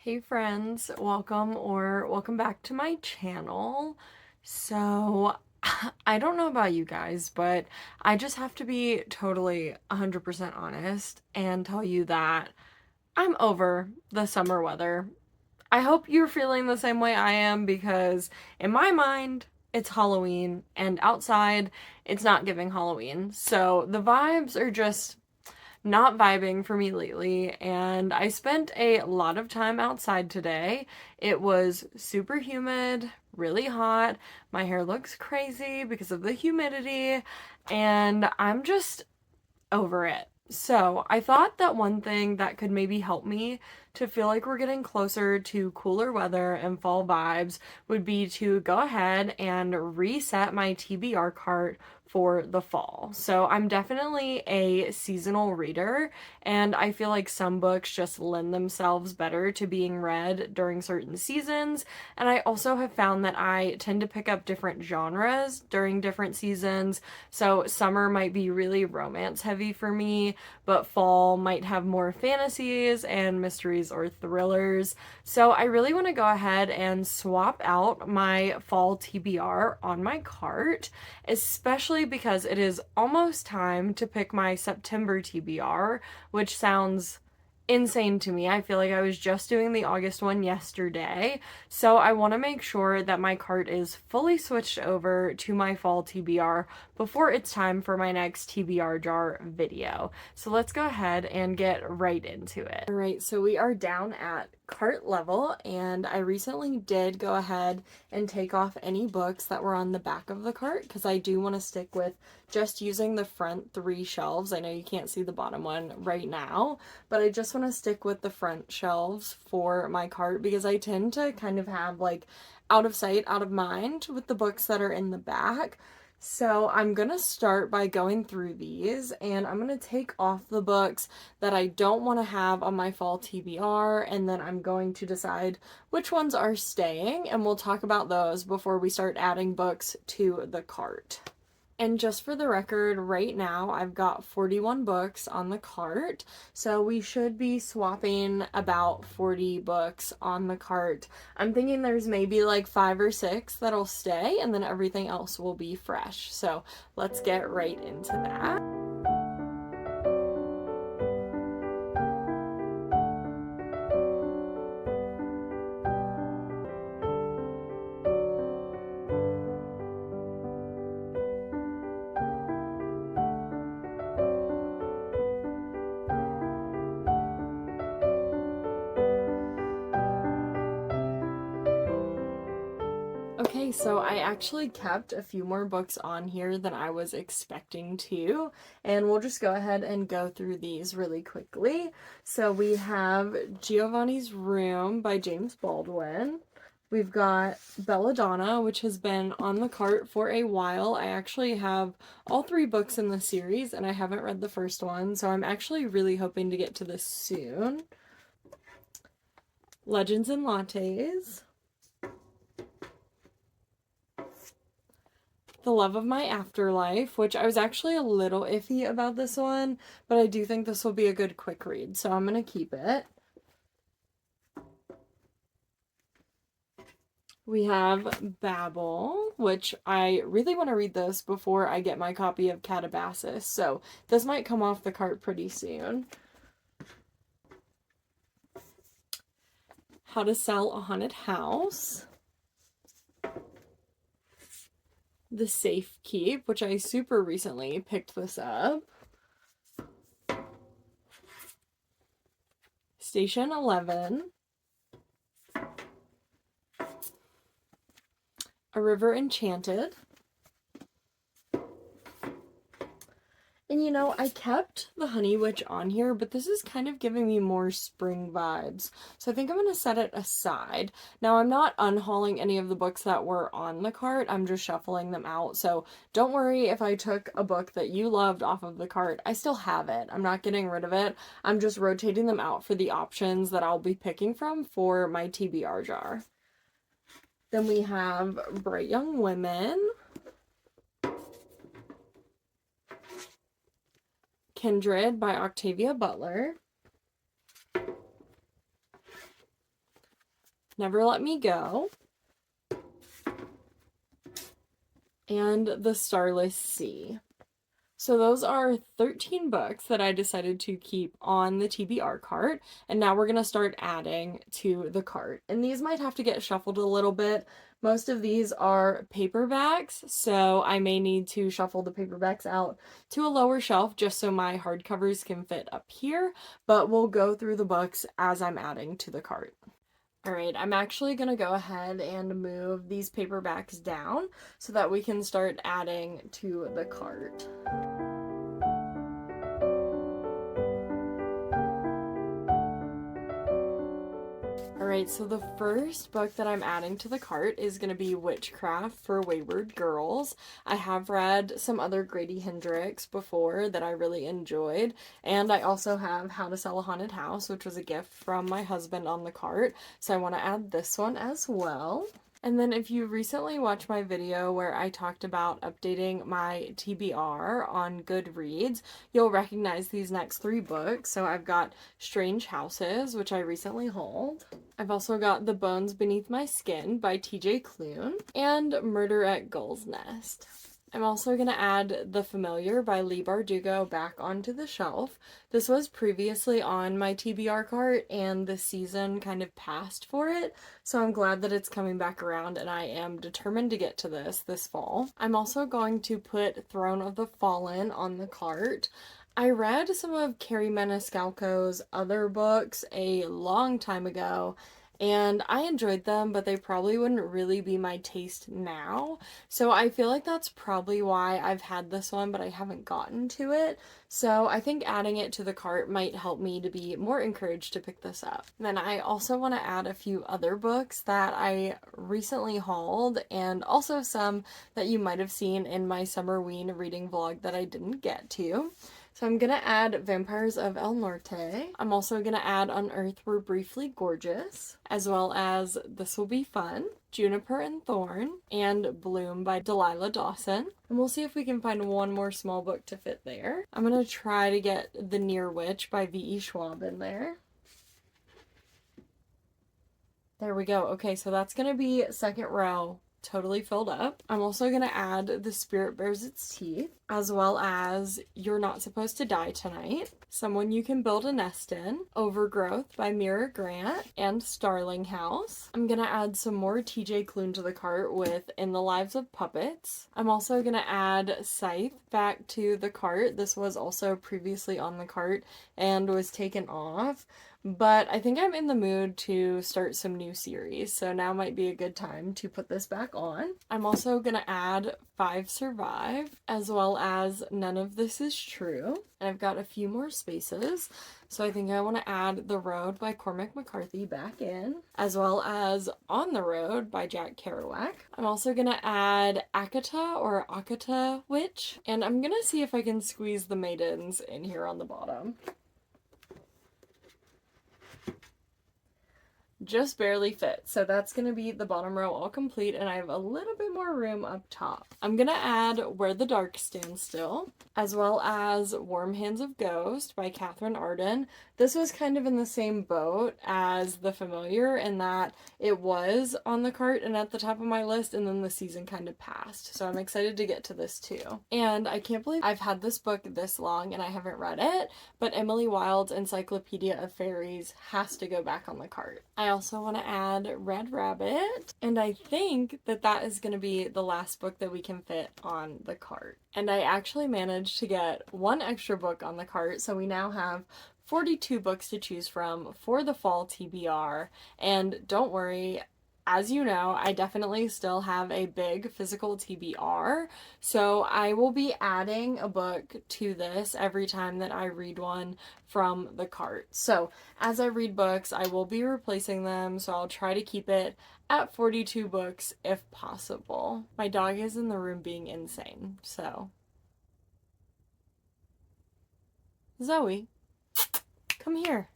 Hey friends, welcome back to my channel. So, I don't know about you guys, but I just have to be totally 100% honest and tell you that I'm over the summer weather. I hope you're feeling the same way I am because in my mind, it's Halloween and outside, it's not giving Halloween. So, the vibes are just not vibing for me lately, and I spent a lot of time outside today. It was super humid, really hot. My hair looks crazy because of the humidity, and I'm just over it. So, I thought that one thing that could maybe help me to feel like we're getting closer to cooler weather and fall vibes would be to go ahead and reset my TBR cart for the fall. So, I'm definitely a seasonal reader, and I feel like some books just lend themselves better to being read during certain seasons. And I also have found that I tend to pick up different genres during different seasons. So, summer might be really romance heavy for me, but fall might have more fantasies and mysteries or thrillers. So, I really want to go ahead and swap out my fall TBR on my cart, especially because it is almost time to pick my September TBR, which sounds insane to me. I feel like I was just doing the August one yesterday. So I want to make sure that my cart is fully switched over to my fall TBR before it's time for my next TBR jar video. So let's go ahead and get right into it. All right, so we are down at cart level, and I recently did go ahead and take off any books that were on the back of the cart because I do want to stick with just using the front three shelves. I know you can't see the bottom one right now, but I just want to stick with the front shelves for my cart because I tend to kind of have like out of sight, out of mind with the books that are in the back. So I'm gonna start by going through these, and I'm gonna take off the books that I don't want to have on my fall TBR, and then I'm going to decide which ones are staying, and we'll talk about those before we start adding books to the cart. And just for the record, right now I've got 41 books on the cart, so we should be swapping about 40 books on the cart. I'm thinking there's maybe like 5 or 6 that'll stay, and then everything else will be fresh. So let's get right into that. Okay, so I actually kept a few more books on here than I was expecting to, and we'll just go ahead and go through these really quickly. So we have Giovanni's Room by James Baldwin. We've got Belladonna, which has been on the cart for a while. I actually have all 3 books in the series, and I haven't read the first one, so I'm actually really hoping to get to this soon. Legends and Lattes. The Love of My Afterlife, which I was actually a little iffy about this one, but I do think this will be a good quick read, so I'm going to keep it. We have Babel, which I really want to read this before I get my copy of Catabasis, so this might come off the cart pretty soon. How to Sell a Haunted House. The Safe Keep, which I super recently picked this up. Station 11. A River Enchanted. And you know, I kept the Honey Witch on here, but this is kind of giving me more spring vibes. So I think I'm going to set it aside. Now, I'm not unhauling any of the books that were on the cart. I'm just shuffling them out. So don't worry if I took a book that you loved off of the cart. I still have it. I'm not getting rid of it. I'm just rotating them out for the options that I'll be picking from for my TBR jar. Then we have Bright Young Women. Kindred by Octavia Butler. Never Let Me Go, and The Starless Sea. So those are 13 books that I decided to keep on the TBR cart, and now we're going to start adding to the cart. And these might have to get shuffled a little bit. Most of these are paperbacks, so I may need to shuffle the paperbacks out to a lower shelf just so my hardcovers can fit up here, but we'll go through the books as I'm adding to the cart. Alright, I'm actually going to go ahead and move these paperbacks down so that we can start adding to the cart. Alright, so the first book that I'm adding to the cart is going to be Witchcraft for Wayward Girls. I have read some other Grady Hendrix before that I really enjoyed, and I also have How to Sell a Haunted House, which was a gift from my husband on the cart, so I want to add this one as well. And then if you recently watched my video where I talked about updating my TBR on Goodreads, you'll recognize these next 3 books. So I've got Strange Houses, which I recently hauled. I've also got The Bones Beneath My Skin by TJ Klune, and Murder at Gull's Nest. I'm also going to add The Familiar by Leigh Bardugo back onto the shelf. This was previously on my TBR cart and the season kind of passed for it, so I'm glad that it's coming back around and I am determined to get to this fall. I'm also going to put Throne of the Fallen on the cart. I read some of Carrie Maniscalco's other books a long time ago, and I enjoyed them, but they probably wouldn't really be my taste now. So I feel like that's probably why I've had this one, but I haven't gotten to it. So I think adding it to the cart might help me to be more encouraged to pick this up. Then I also want to add a few other books that I recently hauled, and also some that you might have seen in my Summerween reading vlog that I didn't get to. So I'm going to add Vampires of El Norte. I'm also going to add On Earth We're Briefly Gorgeous, as well as This Will Be Fun, Juniper and Thorn, and Bloom by Delilah Dawson. And we'll see if we can find one more small book to fit there. I'm going to try to get The Near Witch by V.E. Schwab in there. There we go. Okay, so that's going to be second row totally filled up. I'm also going to add The Spirit Bares Its Teeth, as well as You're Not Supposed to Die Tonight, Someone You Can Build a Nest In, Overgrowth by Mira Grant, and Starling House. I'm going to add some more TJ Klune to the cart with In the Lives of Puppets. I'm also going to add Scythe back to the cart. This was also previously on the cart and was taken off. But I think I'm in the mood to start some new series, so now might be a good time to put this back on. I'm also going to add 5 Survive, as well as None of This Is True. And I've got a few more spaces, so I think I want to add The Road by Cormac McCarthy back in, as well as On the Road by Jack Kerouac. I'm also going to add Akata or Akata Witch, and I'm going to see if I can squeeze the Maidens in here on the bottom. Just barely fit. So that's going to be the bottom row all complete, and I have a little bit more room up top. I'm going to add Where the Dark Stands Still, as well as Warm Hands of Ghost by Catherine Arden. This was kind of in the same boat as The Familiar in that it was on the cart and at the top of my list, and then the season kind of passed. So I'm excited to get to this too. And I can't believe I've had this book this long and I haven't read it, but Emily Wilde's Encyclopedia of Fairies has to go back on the cart. I also want to add Red Rabbit, and I think that that is going to be the last book that we can fit on the cart. And I actually managed to get one extra book on the cart, so we now have 42 books to choose from for the fall TBR. And don't worry, as you know, I definitely still have a big physical TBR, so I will be adding a book to this every time that I read one from the cart. So as I read books, I will be replacing them, so I'll try to keep it at 42 books if possible. My dog is in the room being insane, so. Zoe, come here.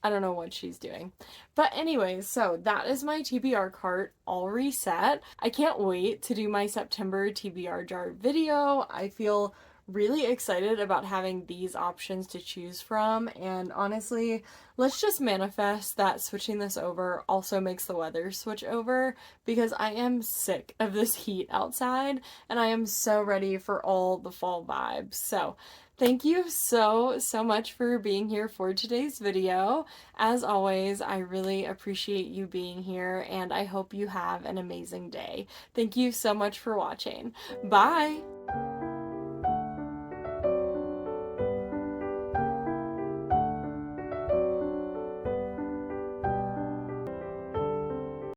I don't know what she's doing. But anyways, so that is my TBR cart all reset. I can't wait to do my September TBR jar video. I feel really excited about having these options to choose from, and honestly, let's just manifest that switching this over also makes the weather switch over, because I am sick of this heat outside and I am so ready for all the fall vibes. So thank you so much for being here for today's video. As always, I really appreciate you being here, and I hope you have an amazing day. Thank you so much for watching. Bye!